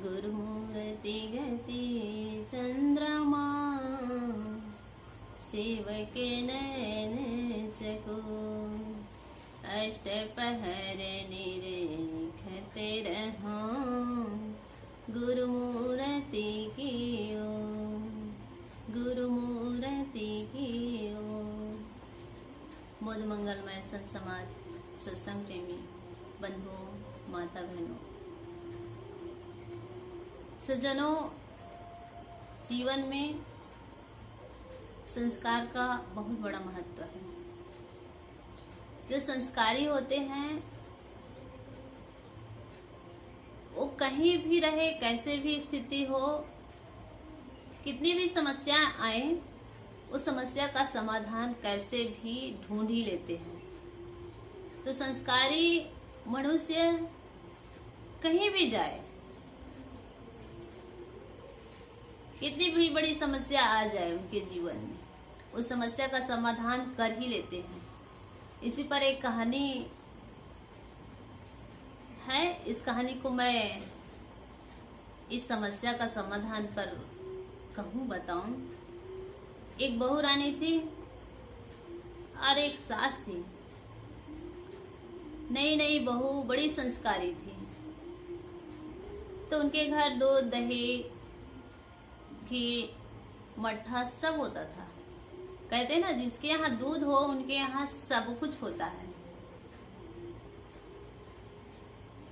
गुरुमूर्ति गति चंद्रमा शिव के नयन चको अष्ट पहर निरेखते रहो गुरुमूर्ति की ओम गुरुमूर्ति की ओम। मोद मंगलमय संत समाज सत्संग प्रेमी बंधुओं माता बहनों सज्जनों, जीवन में संस्कार का बहुत बड़ा महत्व है। जो संस्कारी होते हैं वो कहीं भी रहे, कैसे भी स्थिति हो, कितनी भी समस्या आए, उस समस्या का समाधान कैसे भी ढूंढ ही लेते हैं। तो संस्कारी मनुष्य कहीं भी जाए, कितनी भी बड़ी समस्या आ जाए उनके जीवन में, उस समस्या का समाधान कर ही लेते हैं। इसी पर एक कहानी है, इस कहानी को मैं इस समस्या का समाधान पर कहूँ बताऊं। एक बहू रानी थी और एक सास थी। नई नई बहू बड़ी संस्कारी थी, तो उनके घर दूध दही घी मट्ठा सब होता था। कहते हैं ना, जिसके यहाँ दूध हो उनके यहाँ सब कुछ होता है।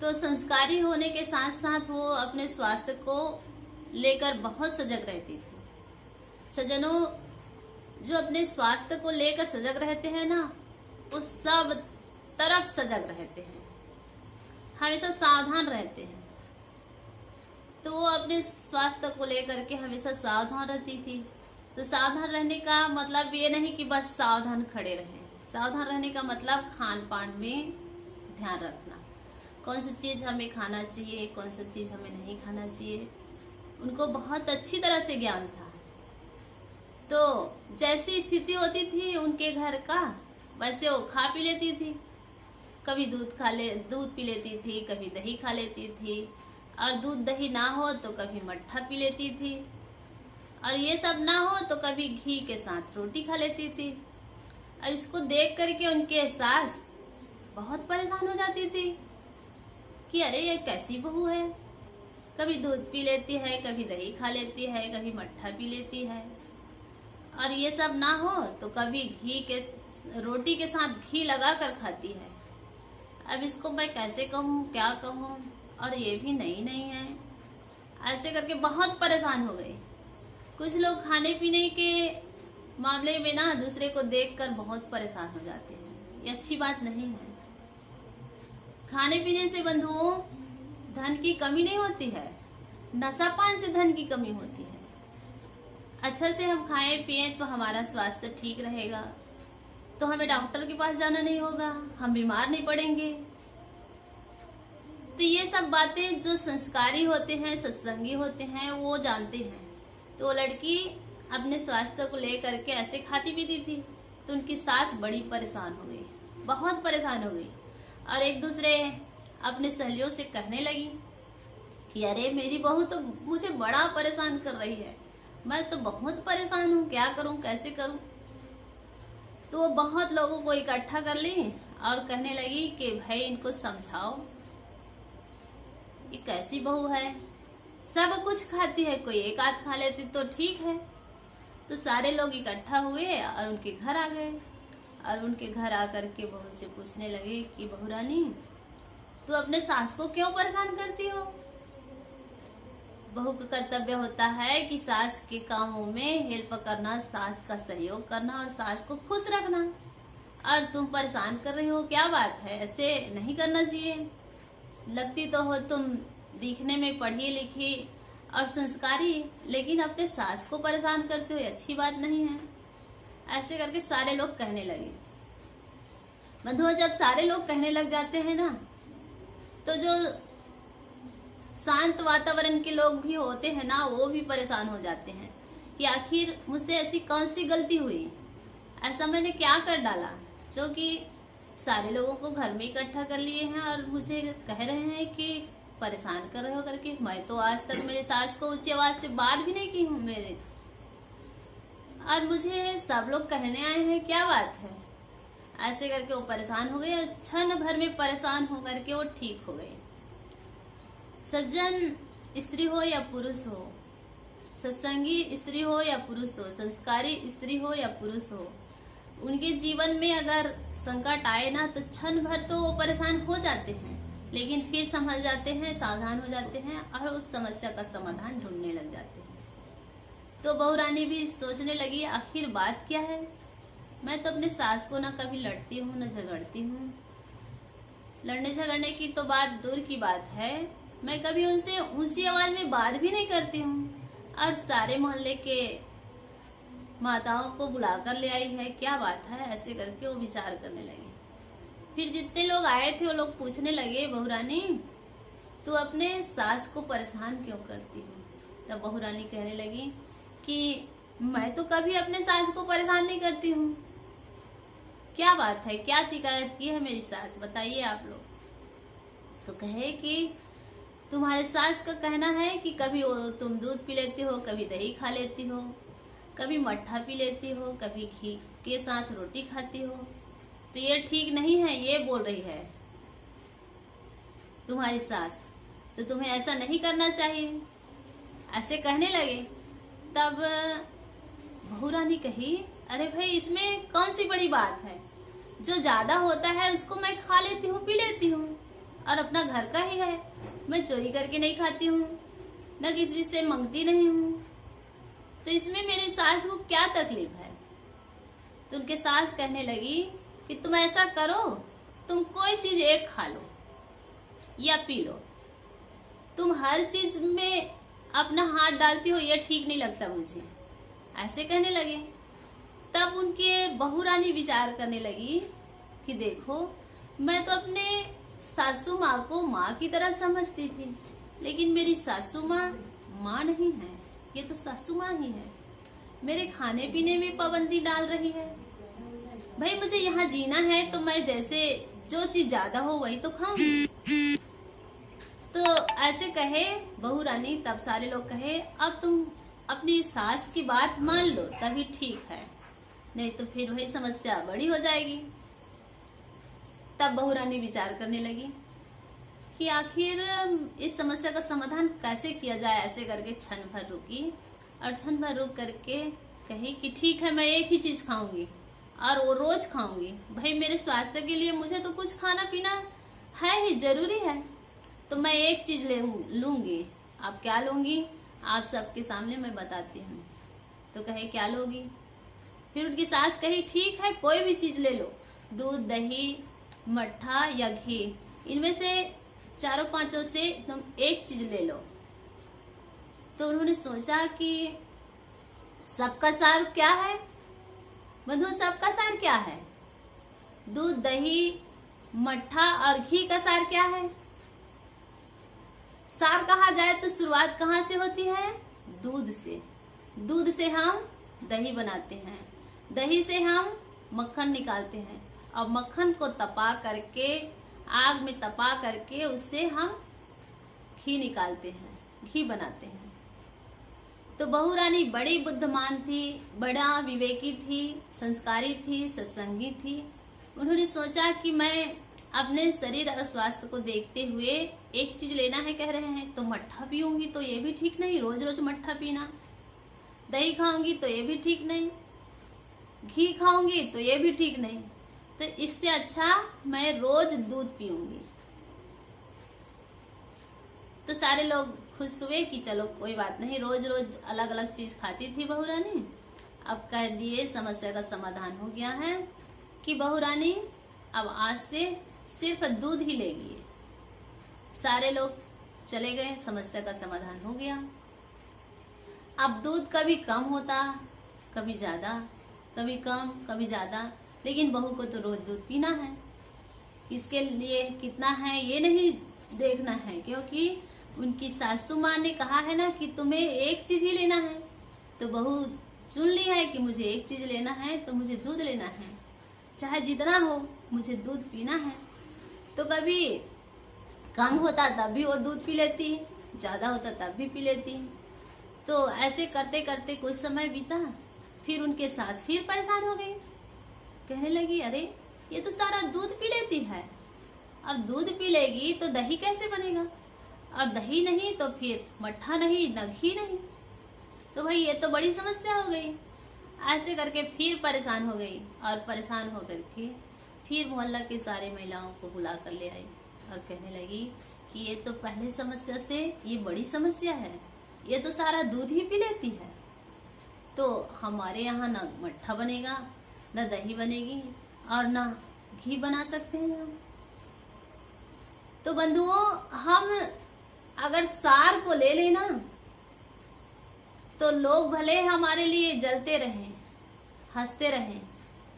तो संस्कारी होने के साथ साथ वो अपने स्वास्थ्य को लेकर बहुत सजग रहती थी। सज्जनों, जो अपने स्वास्थ्य को लेकर सजग रहते हैं ना, वो सब तरफ सजग रहते हैं, हमेशा सावधान रहते हैं। तो वो अपने स्वास्थ्य को लेकर के हमेशा सावधान रहती थी। तो सावधान रहने का मतलब ये नहीं कि बस सावधान खड़े रहें। सावधान रहने का मतलब खान पान में ध्यान रखना, कौन सी चीज हमें खाना चाहिए, कौन सी चीज हमें नहीं खाना चाहिए, उनको बहुत अच्छी तरह से ज्ञान था। तो जैसी स्थिति होती थी उनके घर का, वैसे वो खा पी लेती थी। कभी दूध पी लेती थी, कभी दही खा लेती थी, और दूध दही ना हो तो कभी मट्ठा पी लेती थी, और ये सब ना हो तो कभी घी के साथ रोटी खा लेती थी। और इसको देख करके उनके सास बहुत परेशान हो जाती थी कि अरे ये कैसी बहू है, कभी दूध पी लेती है, कभी दही खा लेती है, कभी मट्ठा पी लेती है, और ये सब ना हो तो कभी रोटी के साथ घी लगा कर खाती है। अब इसको मैं कैसे कहूँ, क्या कहूँ, और ये भी नई नहीं है। ऐसे करके बहुत परेशान हो गई। कुछ लोग खाने पीने के मामले में ना दूसरे को देखकर बहुत परेशान हो जाते हैं। ये अच्छी बात नहीं है। खाने पीने से बंधुओं धन की कमी नहीं होती है, नशापान से धन की कमी होती है। अच्छा से हम खाएं पिए तो हमारा स्वास्थ्य ठीक रहेगा, तो हमें डॉक्टर के पास जाना नहीं होगा, हम बीमार नहीं पड़ेंगे। तो ये सब बातें जो संस्कारी होते हैं, सत्संगी होते हैं, वो जानते हैं। तो वो लड़की अपने स्वास्थ्य को लेकर के ऐसे खाती पीती थी, तो उनकी सास बड़ी परेशान हो गई, बहुत परेशान हो गई, और एक दूसरे अपने सहेलियों से कहने लगी कि अरे मेरी बहू तो मुझे बड़ा परेशान कर रही है, मैं तो बहुत परेशान हूँ, क्या करूँ, कैसे करूँ। तो वो बहुत लोगों को इकट्ठा कर ली और कहने लगी कि भाई इनको समझाओ, ये कैसी बहू है, सब कुछ खाती है, कोई एक आध खा लेती तो ठीक है। तो सारे लोग इकट्ठा हुए और उनके घर आ गए, और उनके घर आकर के बहू से पूछने लगे कि बहू रानी, तू अपने सास को क्यों परेशान करती हो? बहू का कर्तव्य होता है कि सास के कामों में हेल्प करना, सास का सहयोग करना और सास को खुश रखना। और तुम परेशान कर रही हो, क्या बात है, ऐसे नहीं करना चाहिए। लगती तो हो तुम दिखने में पढ़ी लिखी और संस्कारी, लेकिन अपने सास को परेशान करते हो, अच्छी बात नहीं है। ऐसे करके सारे लोग कहने लगे। बंधुओं, जब सारे लोग कहने लग जाते हैं ना, तो जो शांत वातावरण के लोग भी होते हैं ना, वो भी परेशान हो जाते हैं कि आखिर मुझसे ऐसी कौन सी गलती हुई, ऐसा मैंने क्या कर डाला जो कि सारे लोगों को घर में इकट्ठा कर लिए हैं और मुझे कह रहे हैं कि परेशान कर रहे हो करके। मैं तो आज तक मेरी सास को ऊंची आवाज से बात भी नहीं की हूँ मेरे, और मुझे सब लोग कहने आए हैं क्या बात है। ऐसे करके वो परेशान हो गई और क्षण भर में परेशान होकर के वो ठीक हो गई। सज्जन स्त्री हो या पुरुष हो, सत्संगी स्त्री हो या पुरुष हो, संस्कारी स्त्री हो या पुरुष हो, उनके जीवन में अगर संकट आए ना तो क्षण भर तो वो परेशान हो जाते हैं, लेकिन फिर संभल जाते हैं, सावधान हो जाते हैं और उस समस्या का समाधान ढूंढने लग जाते हैं। तो बहू रानी भी सोचने लगी आखिर बात क्या है। मैं तो अपने सास को ना कभी लड़ती हूँ न झगड़ती हूँ, लड़ने झगड़ने की तो बात दूर की बात है, मैं कभी उनसे ऊंची आवाज में बात भी नहीं करती हूँ, और सारे मोहल्ले के माताओं को बुलाकर ले आई है, क्या बात है। ऐसे करके वो विचार करने लगे। फिर जितने लोग आए थे वो लोग पूछने लगे बहू रानी तू अपने सास को परेशान क्यों करती हो। तब बहू रानी कहने लगी कि मैं तो कभी अपने सास को परेशान नहीं करती हूँ, क्या बात है, क्या शिकायत की है मेरी सास, बताइए आप लोग। तो कहे कि तुम्हारे सास का कहना है कि कभी तुम दूध पी लेती हो, कभी दही खा लेती हो, कभी मट्ठा पी लेती हो, कभी घी के साथ रोटी खाती हो, तो ये ठीक नहीं है, ये बोल रही है तुम्हारी सास, तो तुम्हें ऐसा नहीं करना चाहिए। ऐसे कहने लगे। तब बहू रानी कही अरे भाई इसमें कौन सी बड़ी बात है, जो ज्यादा होता है उसको मैं खा लेती हूँ, पी लेती हूँ, और अपना घर का ही है, मैं चोरी करके नहीं खाती हूँ, न किसी से मांगती नहीं हूँ, तो इसमें मेरे सास को क्या तकलीफ है। तो उनके सास कहने लगी कि तुम ऐसा करो, तुम कोई चीज एक खा लो या पी लो, तुम हर चीज में अपना हाथ डालती हो, ये ठीक नहीं लगता मुझे। ऐसे कहने लगे। तब उनके बहू रानी विचार करने लगी कि देखो मैं तो अपने सासू माँ को माँ की तरह समझती थी, लेकिन मेरी सासू माँ नहीं है, ये तो सासू माँ ही है, मेरे खाने पीने में पाबंदी डाल रही है। भाई मुझे यहाँ जीना है तो मैं जैसे जो चीज ज्यादा हो वही तो खाऊंगी। तो ऐसे कहे बहू रानी। तब सारे लोग कहे अब तुम अपनी सास की बात मान लो तभी ठीक है, नहीं तो फिर वही समस्या बड़ी हो जाएगी। तब बहू रानी विचार करने लगी कि आखिर इस समस्या का समाधान कैसे किया जाए। ऐसे करके क्षण भर रुकी और क्षण भर रुक करके कही कि ठीक है मैं एक ही चीज खाऊंगी और वो रोज खाऊंगी। भाई मेरे स्वास्थ्य के लिए मुझे तो कुछ खाना पीना है ही, जरूरी है, तो मैं एक चीज लूंगी। अब क्या लूंगी आप सबके सामने मैं बताती हूँ। तो कहे क्या लोगी। फिर उनकी सास कही ठीक है कोई भी चीज ले लो, दूध दही मट्ठा या घी, इनमें से चारों पांचों से तुम एक चीज ले लो। तो उन्होंने सोचा कि सबका सार क्या है बंधु, सबका सार क्या है, दूध दही मट्ठा और घी का सार क्या है। सार कहा जाए तो शुरुआत कहाँ से होती है, दूध से। दूध से हम दही बनाते हैं, दही से हम मक्खन निकालते हैं, और मक्खन को तपा करके आग में तपा करके उससे हम घी निकालते हैं, घी बनाते हैं। तो बहू रानी बड़ी बुद्धिमान थी, बड़ा विवेकी थी, संस्कारी थी, सत्संगी थी। उन्होंने सोचा कि मैं अपने शरीर और स्वास्थ्य को देखते हुए एक चीज लेना है कह रहे हैं, तो मट्ठा पीऊंगी तो ये भी ठीक नहीं, रोज रोज मट्ठा पीना, दही खाऊंगी तो ये भी ठीक नहीं, घी खाऊंगी तो ये भी ठीक नहीं, तो इससे अच्छा मैं रोज दूध पीऊंगी। तो सारे लोग खुश हुए कि चलो कोई बात नहीं, रोज रोज अलग अलग चीज खाती थी बहू रानी। अब कह दिए समस्या का समाधान हो गया है कि बहू रानी अब आज से सिर्फ दूध ही लेगी। सारे लोग चले गए, समस्या का समाधान हो गया। अब दूध कभी कम होता, कभी ज्यादा, कभी कम कभी ज्यादा, लेकिन बहू को तो रोज दूध पीना है। इसके लिए कितना है ये नहीं देखना है, क्योंकि उनकी सासू माँ ने कहा है ना कि तुम्हें एक चीज ही लेना है, तो बहू चुन ली है कि मुझे एक चीज लेना है, तो मुझे दूध लेना है, चाहे जितना हो मुझे दूध पीना है। तो कभी कम होता तब भी वो दूध पी लेती, ज्यादा होता तब भी पी लेती। तो ऐसे करते करते कुछ समय बीता, फिर उनके सास फिर परेशान हो गई। कहने लगी, अरे ये तो सारा दूध पी लेती है, अब दूध पी लेगी तो दही कैसे बनेगा, और दही नहीं तो फिर मट्ठा नहीं, घी नहीं, तो भाई ये तो बड़ी समस्या हो गई। ऐसे करके फिर परेशान हो गई, और परेशान होकर के फिर मोहल्ला की सारी महिलाओं को बुला कर ले आई और कहने लगी कि ये तो पहले समस्या से ये बड़ी समस्या है, ये तो सारा दूध ही पी लेती है, तो हमारे यहाँ ना मट्ठा बनेगा, न दही बनेगी, और ना घी बना सकते हैं हम। तो बंधुओं, हम अगर सार को ले लेना तो लोग भले हमारे लिए जलते रहें, हंसते रहें,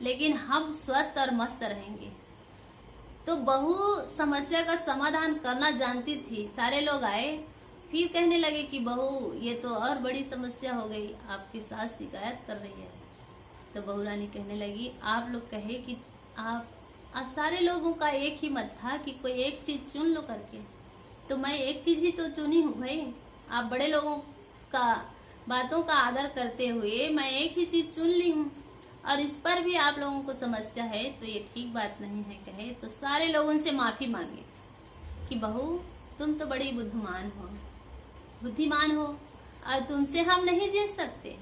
लेकिन हम स्वस्थ और मस्त रहेंगे। तो बहू समस्या का समाधान करना जानती थी। सारे लोग आए, फिर कहने लगे कि बहू ये तो और बड़ी समस्या हो गई, आपकी सास शिकायत कर रही है। तो बहू रानी कहने लगी, आप लोग कहे कि आप सारे लोगों का एक ही मत था कि कोई एक चीज चुन लो करके, तो मैं एक चीज ही तो चुनी हूँ भाई। आप बड़े लोगों का बातों का आदर करते हुए मैं एक ही चीज चुन ली हूँ, और इस पर भी आप लोगों को समस्या है, तो ये ठीक बात नहीं है। कहे तो सारे लोगों से माफी मांगे कि बहू तुम तो बड़ी बुद्धिमान हो, और तुमसे हम नहीं जीत सकते,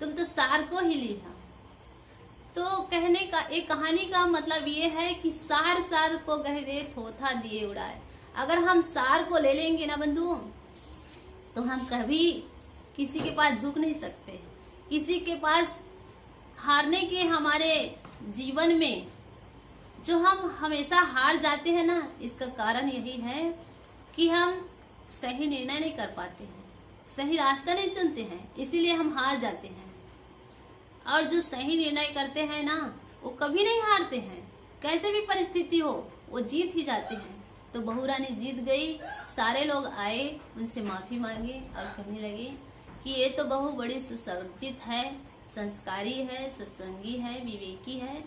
तुम तो सार को ही लिया। तो कहने का एक कहानी का मतलब ये है कि सार को कह दे थोथा दिए उड़ाए। अगर हम सार को ले लेंगे ना बंधुओं, तो हम कभी किसी के पास झुक नहीं सकते। किसी के पास हारने के हमारे जीवन में जो हम हमेशा हार जाते हैं ना, इसका कारण यही है कि हम सही निर्णय नहीं कर पाते हैं, सही रास्ता नहीं चुनते हैं, इसीलिए हम हार जाते हैं। और जो सही निर्णय करते हैं ना, वो कभी नहीं हारते हैं, कैसे भी परिस्थिति हो वो जीत ही जाते हैं। तो बहू रानी जीत गई। सारे लोग आए, उनसे माफी मांगे और कहने लगे कि ये तो बहू बड़ी सुसज्जित है, संस्कारी है, सत्संगी है, विवेकी है,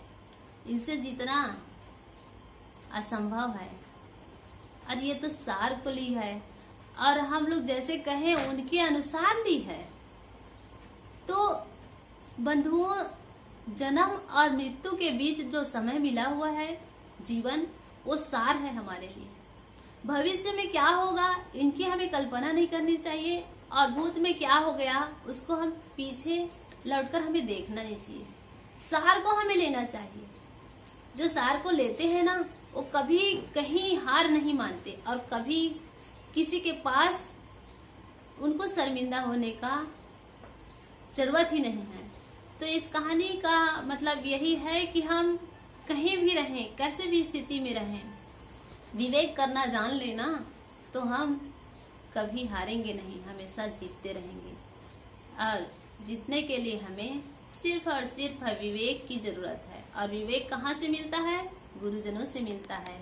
इनसे जीतना असंभव है, और ये तो सार को ली है, और हम लोग जैसे कहें उनके अनुसार ली है। तो बंधुओं, जन्म और मृत्यु के बीच जो समय मिला हुआ है, जीवन, वो सार है हमारे लिए। भविष्य में क्या होगा इनकी हमें कल्पना नहीं करनी चाहिए, और भूत में क्या हो गया उसको हम पीछे लौटकर हमें देखना नहीं चाहिए। सार को हमें लेना चाहिए। जो सार को लेते हैं ना, वो कभी कहीं हार नहीं मानते, और कभी किसी के पास उनको शर्मिंदा होने का जरूरत ही नहीं है। तो इस कहानी का मतलब यही है कि हम कहीं भी रहें, कैसे भी स्थिति में रहें, विवेक करना जान लेना, तो हम कभी हारेंगे नहीं, हमेशा जीतते रहेंगे। और जीतने के लिए हमें सिर्फ और सिर्फ विवेक की जरूरत है, और विवेक कहाँ से मिलता है? गुरुजनों से मिलता है।